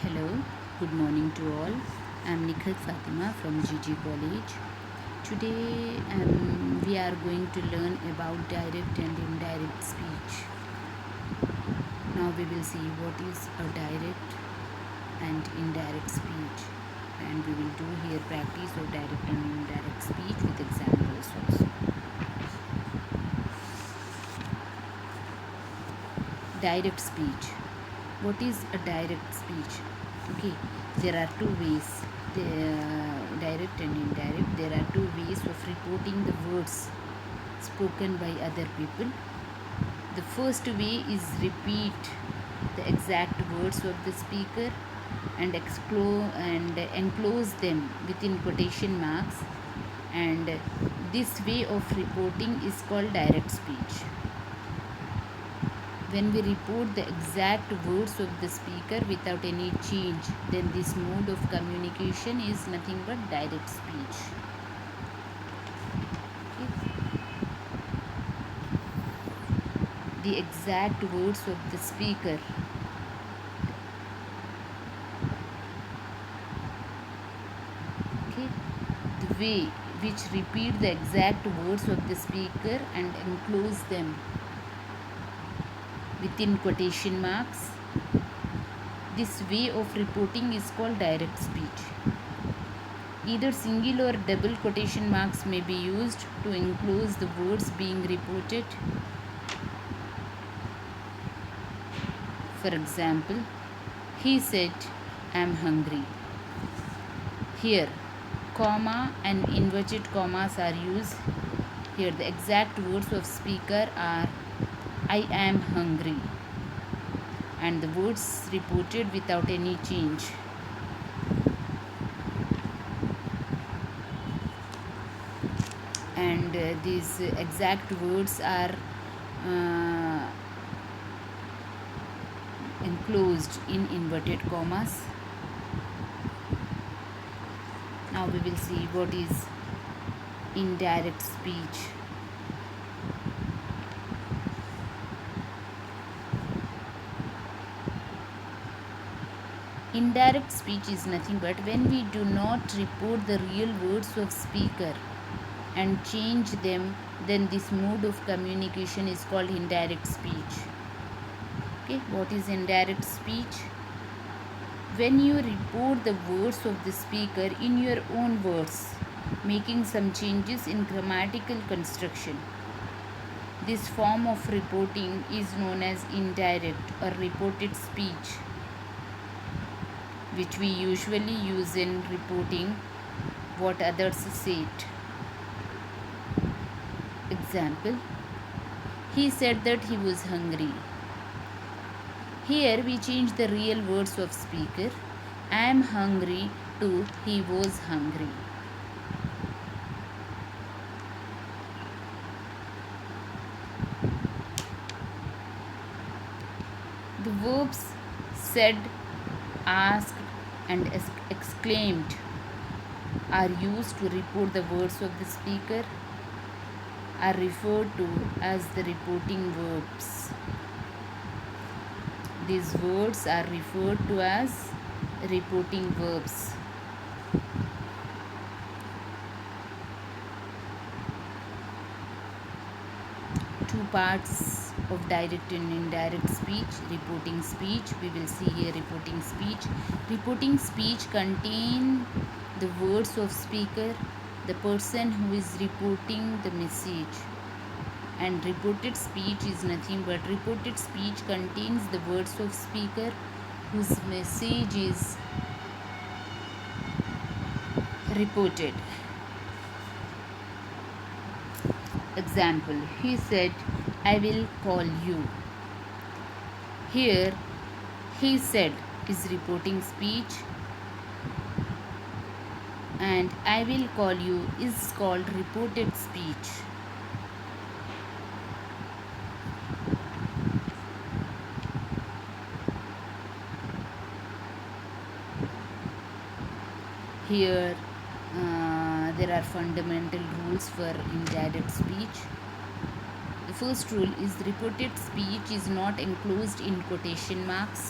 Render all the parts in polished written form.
Hello, good morning to all. I'm Nikhil Fatima from GG College. Today we are going to learn about direct and indirect speech. Now we will see what is a direct and indirect speech, and we will do here practice of direct and indirect speech with examples also. Direct speech. What is a direct speech? Okay, there are two ways, direct and indirect. There are two ways of reporting the words spoken by other people. The first way is repeat the exact words of the speaker and enclose them within quotation marks, and this way of reporting is called direct speech. When we report the exact words of the speaker without any change, then this mode of communication is nothing but direct speech. Okay. The exact words of the speaker. Okay. The way which repeat the exact words of the speaker and enclose them within quotation marks. This way of reporting is called direct speech. Either single or double quotation marks may be used to enclose the words being reported. For example, he said, "I'm hungry." Here, comma and inverted commas are used. Here, the exact words of speaker are, "I am hungry," and the words reported without any change. And these exact words are enclosed in inverted commas. Now we will see what is indirect speech. Indirect speech is nothing but when we do not report the real words of speaker and change them, then this mode of communication is called indirect speech. Okay, what is indirect speech? When you report the words of the speaker in your own words, making some changes in grammatical construction. This form of reporting is known as indirect or reported speech, which we usually use in reporting what others said. Example, he said that he was hungry. Here we change the real words of speaker, "I am hungry," to "he was hungry." The verbs said, asked, and exclaimed are used to report the words of the speaker, are referred to as the reporting verbs. These words are referred to as reporting verbs. Two parts of direct and indirect speech. Reporting speech, we will see here reporting speech. Reporting speech contain the words of speaker, the person who is reporting the message. And reported speech is nothing but reported speech contains the words of speaker whose message is reported. Example, he said, "I will call you." Here, he said is reporting speech, and "I will call you" is called reported speech. Here, there are fundamental rules for indirect speech. The first rule is reported speech is not enclosed in quotation marks.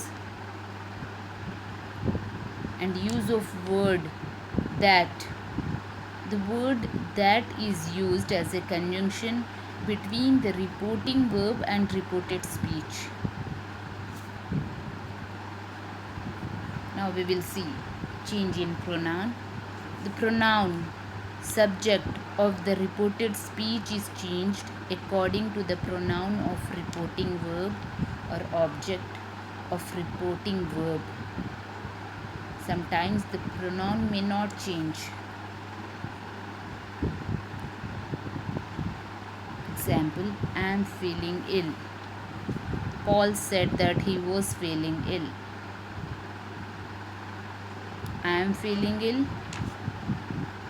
and use of that. The word that is used as a conjunction between the reporting verb and reported speech. Now we will see change in pronoun. The pronoun subject of the reported speech is changed according to the pronoun of reporting verb or object of reporting verb. Sometimes the pronoun may not change. Example, I am feeling ill. Paul said that he was feeling ill. I am feeling ill.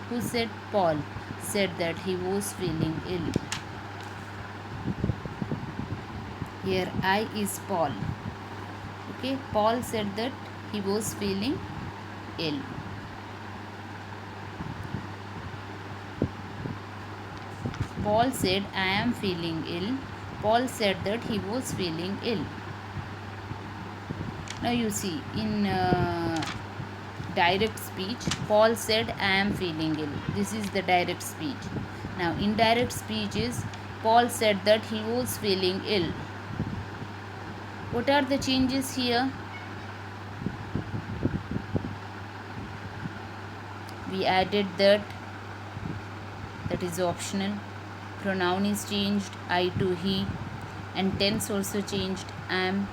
Who said? Paul said that he was feeling ill. Here I is Paul. Okay, Paul said that he was feeling ill. Paul said I am feeling ill. Paul said that he was feeling ill. Now you see in direct speech, Paul said I am feeling ill. This is the direct speech. Now indirect speech is Paul said that he was feeling ill. What are the changes here? We added that is optional. Pronoun is changed, I to he, and tense also changed, am,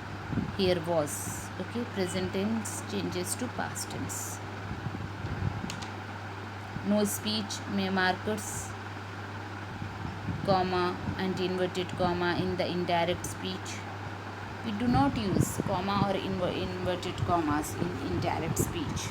here was. Okay, present tense changes to past tense. No speech may markers, comma and inverted comma in the indirect speech. We do not use comma or inverted commas in indirect speech.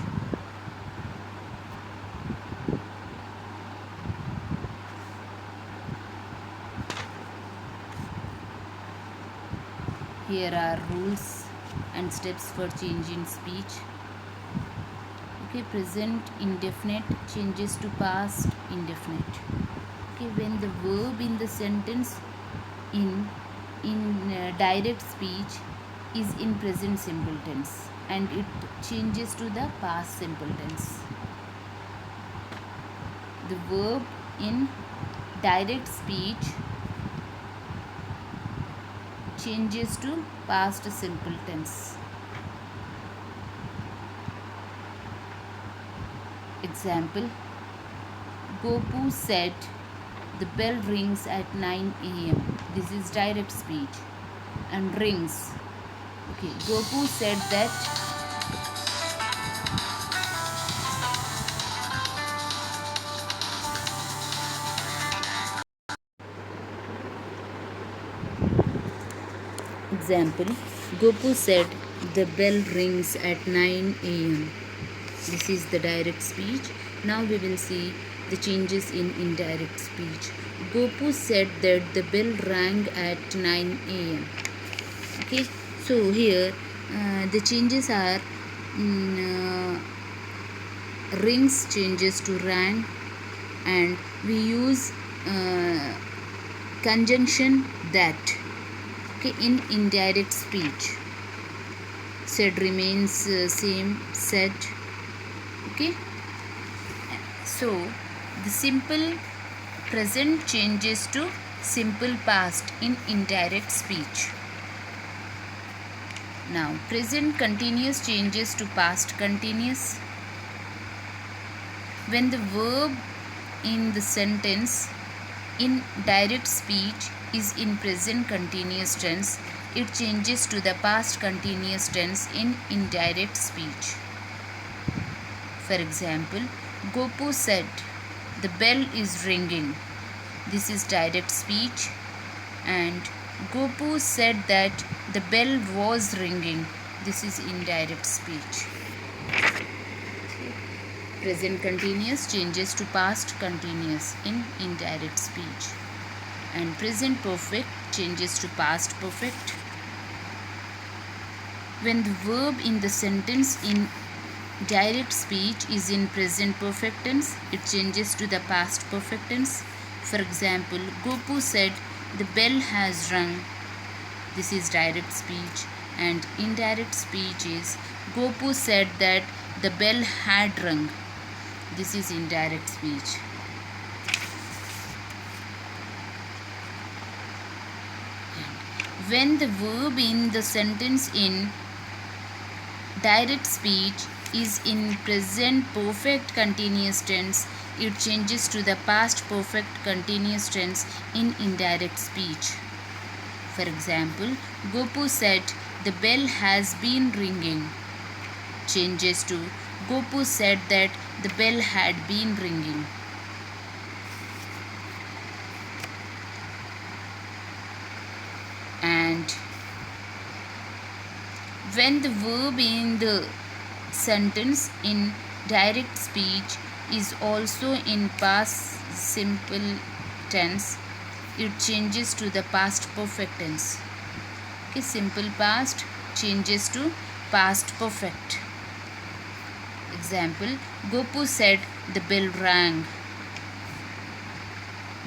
Here are rules and steps for change in speech. Okay, present indefinite changes to past indefinite. Okay, when the verb in the sentence in direct speech is in present simple tense and it changes to the past simple tense. The verb in direct speech changes to past simple tense. Example, Gopu said the bell rings at 9 a.m. This is direct speech. And rings. Okay, Gopu said that example, Gopu said the bell rings at 9 a.m. This is the direct speech. Now we will see the changes in indirect speech. Gopu said that the bell rang at 9 a.m. Okay, so here the changes are rings changes to rang, and we use conjunction that. Okay, in indirect speech, said remains same, said. Okay, so the simple present changes to simple past in indirect speech. Now present continuous changes to past continuous. When the verb in the sentence in direct speech is in present continuous tense, it changes to the past continuous tense in indirect speech. For example, Gopu said, the bell is ringing. This is direct speech. And Gopu said that the bell was ringing. This is indirect speech. Present continuous changes to past continuous in indirect speech. And present perfect changes to past perfect. When the verb in the sentence in direct speech is in present perfect tense, it changes to the past perfect tense. For example, Gopu said, the bell has rung. This is direct speech. And indirect speech is Gopu said that the bell had rung. This is indirect speech. When the verb in the sentence in direct speech is in present perfect continuous tense, it changes to the past perfect continuous tense in indirect speech. For example, Gopu said, "The bell has been ringing." Changes to Gopu said that the bell had been ringing. And when the verb in the sentence in direct speech is also in past simple tense, it changes to the past perfect tense. Okay, simple past changes to past perfect. Example, Gopu said the bell rang,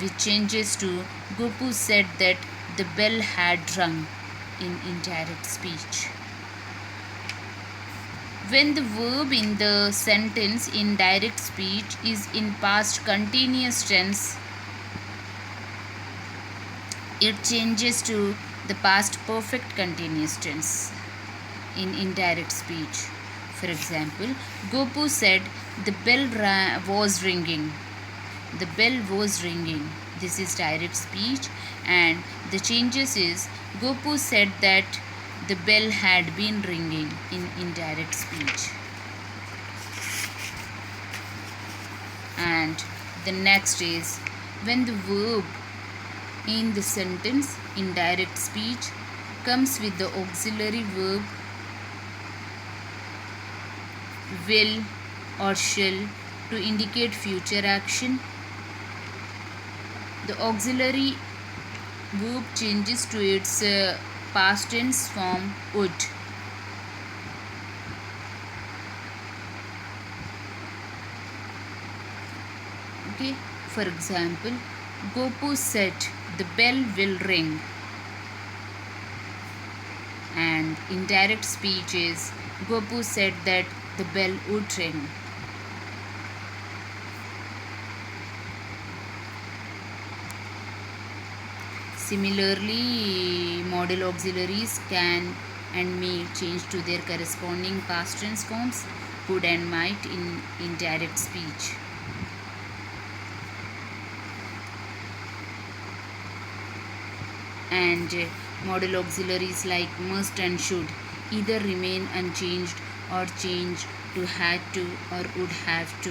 which changes to Gopu said that the bell had rung in indirect speech. When the verb in the sentence in direct speech is in past continuous tense, it changes to the past perfect continuous tense in indirect speech. For example, Gopu said the bell was ringing. The bell was ringing. This is direct speech, and the changes is Gopu said that the bell had been ringing in indirect speech. And the next is when the verb in the sentence in direct speech comes with the auxiliary verb will or shall to indicate future action. The auxiliary verb changes to its past tense form would. Okay, for example, Gopu said the bell will ring. And indirect speech is Gopu said that the bell would ring. Similarly, modal auxiliaries can and may change to their corresponding past tense forms, could and might in indirect speech. And modal auxiliaries like must and should either remain unchanged or change to had to or would have to.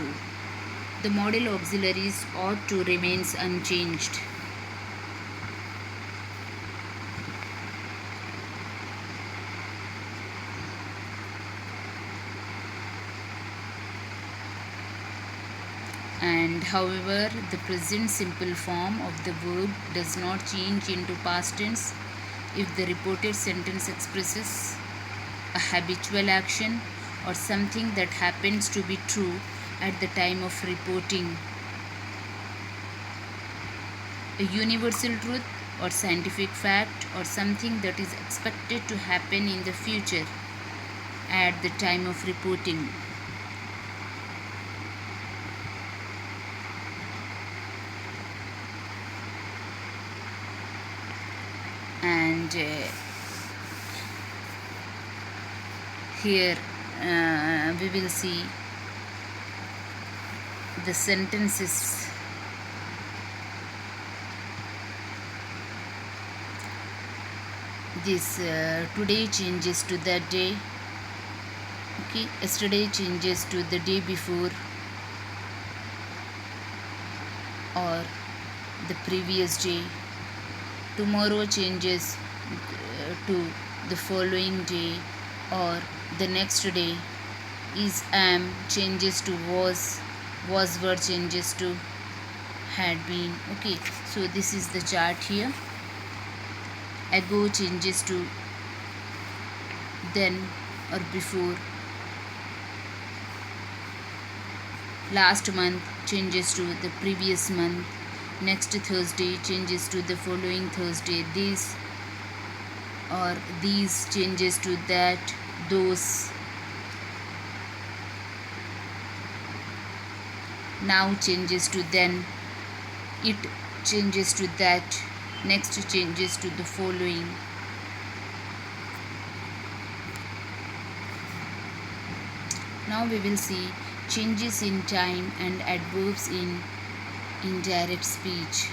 The modal auxiliaries ought to remains unchanged. And however, the present simple form of the verb does not change into past tense if the reported sentence expresses a habitual action or something that happens to be true at the time of reporting, a universal truth or scientific fact, or something that is expected to happen in the future at the time of reporting. And here we will see the sentences. This today changes to that day. Okay, yesterday changes to the day before or the previous day. Tomorrow changes to the following day or the next day. Is am changes to was were changes to had been. Okay, so this is the chart here. Ago changes to then or before. Last month changes to the previous month. Next Thursday changes to the following Thursday. This or these changes to that, those. Now changes to then, it changes to that, next changes to the following. Now we will see changes in time and adverbs in indirect speech.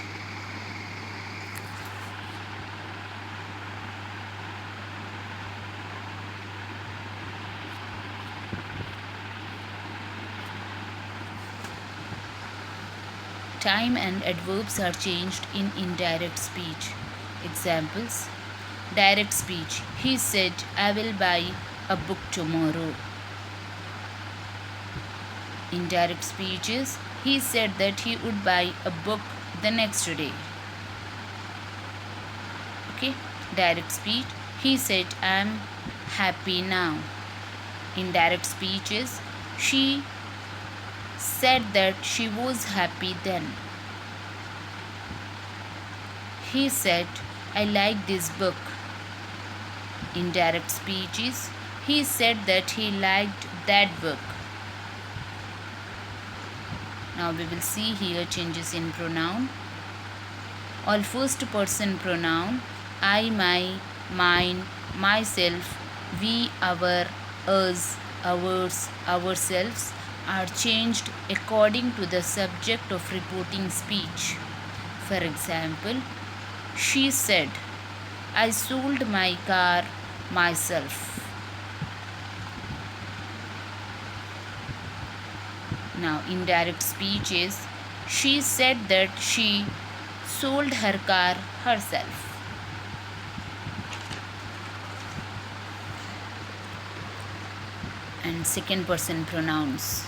Time and adverbs are changed in indirect speech. Examples: direct speech: he said, I will buy a book tomorrow. Indirect speech is: he said that he would buy a book the next day. Okay, direct speech: he said, I am happy now. Indirect speech is: she said that she was happy then. He said, I like this book. Indirect speech is: he said that he liked that book. Now we will see here changes in pronoun. All first person pronoun: I, my, mine, myself, we, our, us, ours, ourselves are changed according to the subject of reporting speech. For example, she said, I sold my car myself. Now indirect speech is: she said that she sold her car herself. And second person pronouns.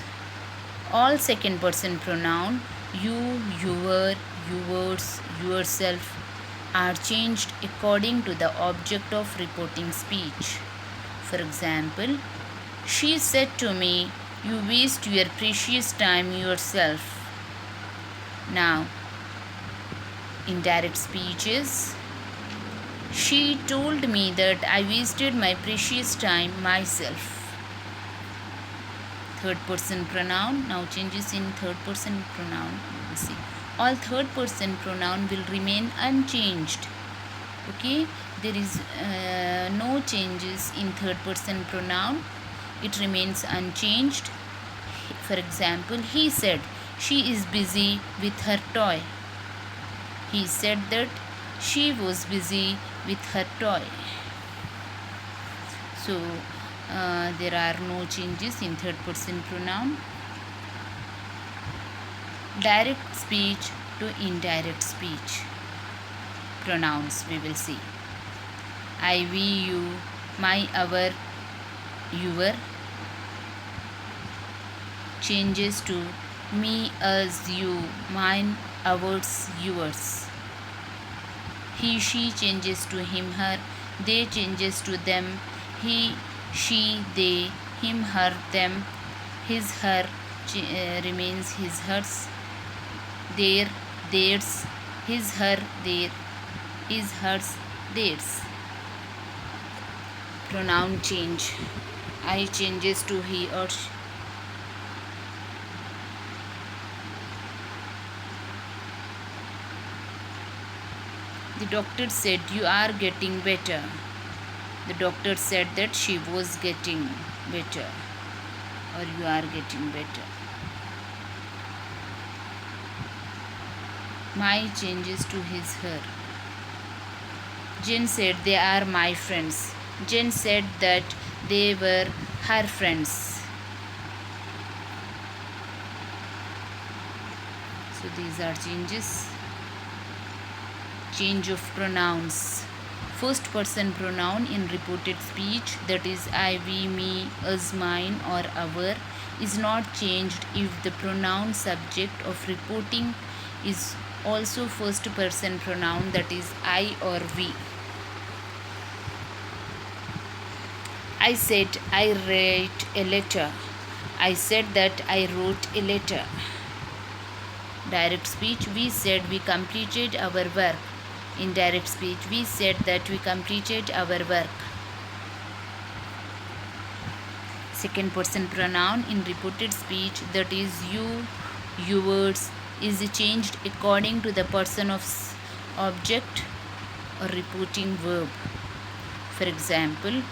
All second person pronoun: you, your, yours, yourself are changed according to the object of reporting speech. For example, she said to me, you waste your precious time yourself. Now, indirect speech is: she told me that I wasted my precious time myself. Third person pronoun. Now changes in third person pronoun. We will see. All third person pronoun will remain unchanged. Okay, there is no changes in third person pronoun. It remains unchanged. For example, he said, she is busy with her toy. He said that she was busy with her toy. So there are no changes in third person pronoun. Direct speech to indirect speech. Pronouns we will see. I, we, you, my, our, your changes to me, us, you, mine, ours, yours. He, she changes to him, her. They changes to them. He, she, they, him, her, them. His, her remains his, hers. Their, theirs. His, her, their. His, hers, theirs. Pronoun change. I changes to he or she. The doctor said, you are getting better. The doctor said that she was getting better, or you are getting better. My changes to his, her. Jen said, they are my friends. Jen said that they were her friends. So these are changes. Change of pronouns. First person pronoun in reported speech, that is I, we, me, us, mine or our, is not changed if the pronoun subject of reporting is also first person pronoun, that is I or we. I said I write a letter. I said that I wrote a letter. Direct speech: we said we completed our work. Indirect speech: we said that we completed our work. Second person pronoun in reported speech, that is you, Yours is changed according to the person of object or reporting verb. For example,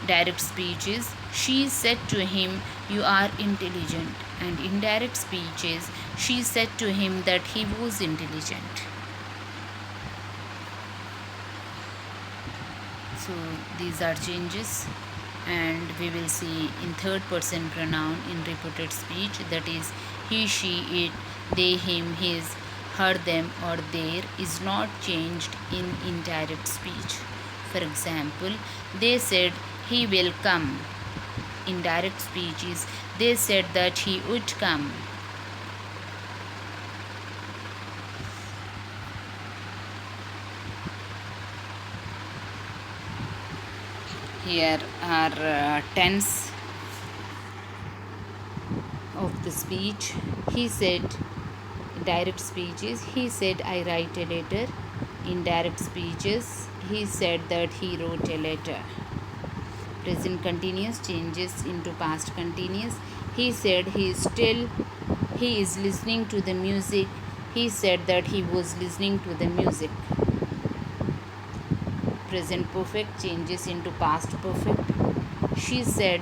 direct speech is she said to him, "You are intelligent," and indirect speech is she said to him that he was intelligent. So these are changes, and we will see in third person pronoun in reported speech, that is he, she, it, they, him, his, her, them, or their is not changed in indirect speech. For example, they said he will come. Indirect speech is they said that he would come. Here are tense of the speech. He said, direct speech is he said I write a letter. Indirect speech is he said that he wrote a letter. Present continuous changes into past continuous. He said he is listening to the music. He said that he was listening to the music. Present perfect changes into past perfect. She said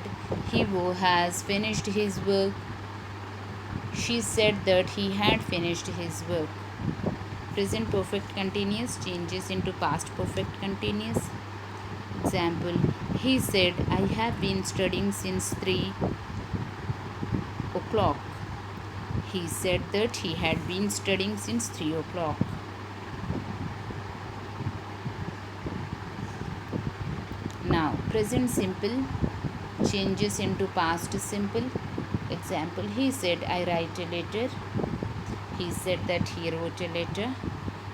he has finished his work. She said that he had finished his work. Present perfect continuous changes into past perfect continuous. Example, he said I have been studying since 3 o'clock. He said that he had been studying since 3 o'clock. Now, present simple changes into past simple. Example, he said I write a letter. He said that he wrote a letter.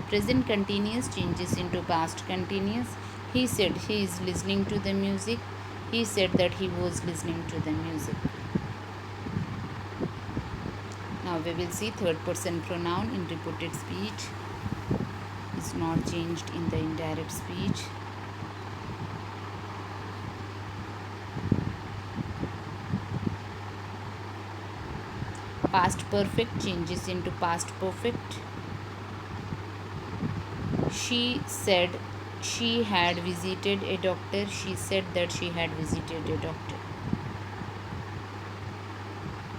Present continuous changes into past continuous. He said he is listening to the music. He said that he was listening to the music. Now we will see third person pronoun in reported speech is not changed in the indirect speech. Past perfect changes into past perfect. She said she had visited a doctor. She said that she had visited a doctor.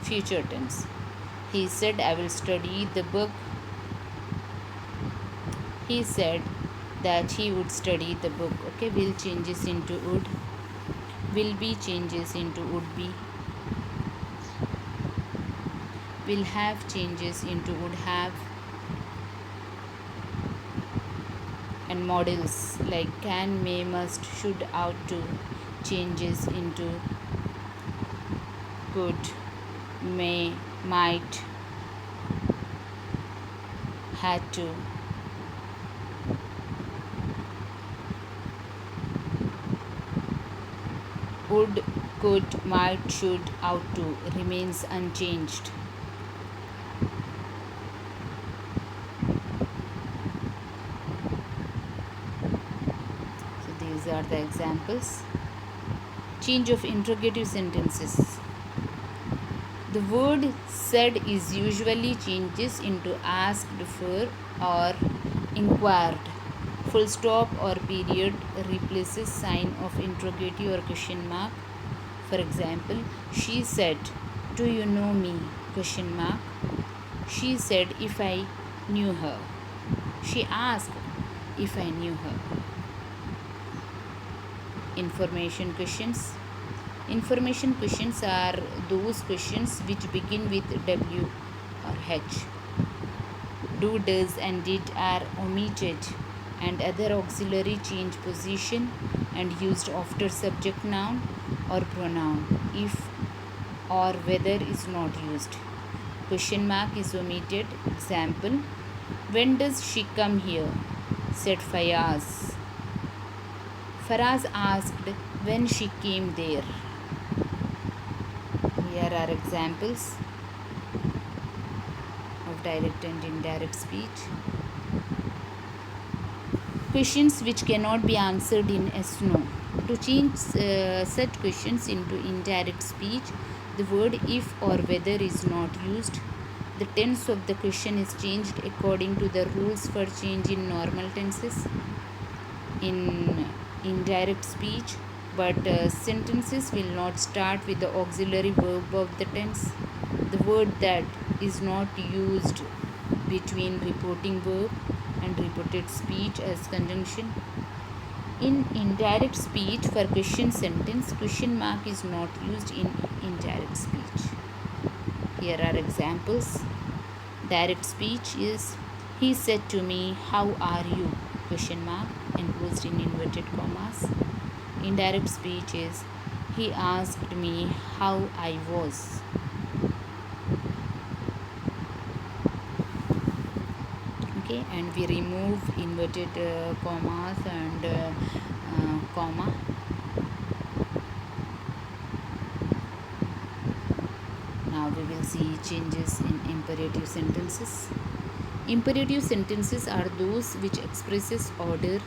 Future tense. He said I will study the book. He said that he would study the book. Okay, will changes into would. Will be changes into would be. Will have changes into would have. And models like can, may, must, should, ought to changes into could, may, might, had to. Would, could, might, should, ought to remains unchanged. So these are the examples. Change of interrogative sentences. The word said is usually changes into asked for or inquired. Full stop or period replaces sign of interrogative or question mark. For example, she said, "Do you know me?" question mark. She said, "If I knew her." She asked, "If I knew her." Information questions. Information questions are those questions which begin with W or H. Do, does, and did are omitted, and other auxiliary change position and used after subject noun or pronoun if or whether is not used. Question mark is omitted. Example, when does she come here? Said Fayaz. Faraz asked when she came there. Here are examples of direct and indirect speech. Questions which cannot be answered in yes no. To change such questions into indirect speech, the word if or whether is not used. The tense of the question is changed according to the rules for change in normal tenses in indirect speech, but sentences will not start with the auxiliary verb of the tense. The word that is not used between reporting verb and reported speech as conjunction. In indirect speech for question sentence, question mark is not used in indirect speech. Here are examples. Direct speech is he said to me, "How are you?" Question mark enclosed in inverted commas. Indirect speech is he asked me how I was. Okay, and we remove inverted commas and comma. Now we will see changes in imperative sentences. Imperative sentences are those which expresses order,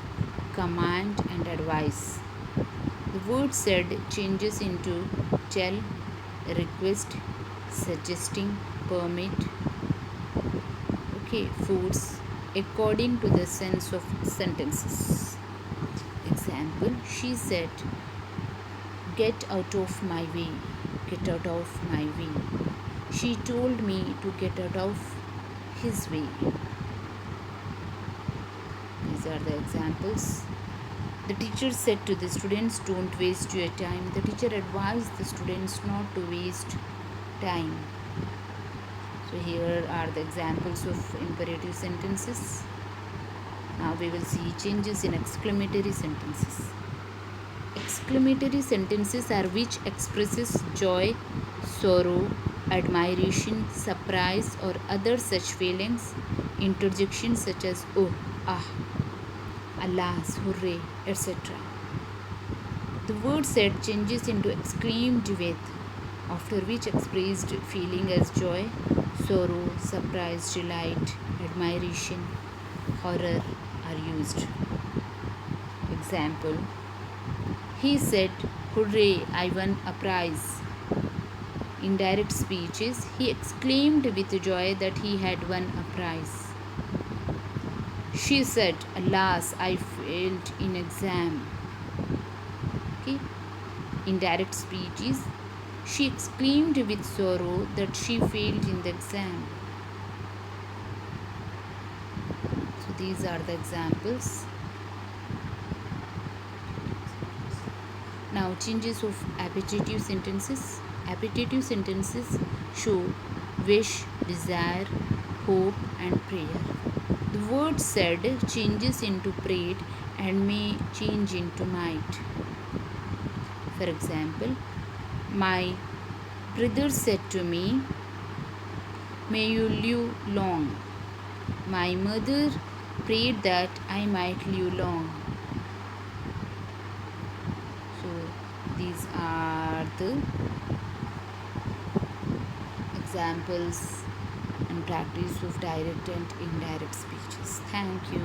command and advice. The word said changes into tell, request, suggesting, permit, okay, foods according to the sense of sentences. Example, she said, get out of my way. Get out of my way. She told me to get out of his way. These are the examples. The teacher said to the students, don't waste your time. The teacher advised the students not to waste time. So here are the examples of imperative sentences. Now we will see changes in exclamatory sentences. Exclamatory sentences are which expresses joy, sorrow, admiration, surprise or other such feelings. Interjections such as oh, ah, alas, hooray, etc. The word said changes into exclaimed with, after which expressed feeling as joy, sorrow, surprise, delight, admiration, horror are used. Example, he said, hooray, I won a prize. Indirect speech is he exclaimed with joy that he had won a prize. She said, alas, I failed in exam. Okay. Indirect speech is she exclaimed with sorrow that she failed in the exam. So these are the examples. Now changes of appetitive sentences. Appetitive sentences show wish, desire, hope and prayer. The word said changes into prayed and may change into might. For example, my brother said to me, may you live long. My mother prayed that I might live long. So these are the examples and practice of direct and indirect speeches. Thank you.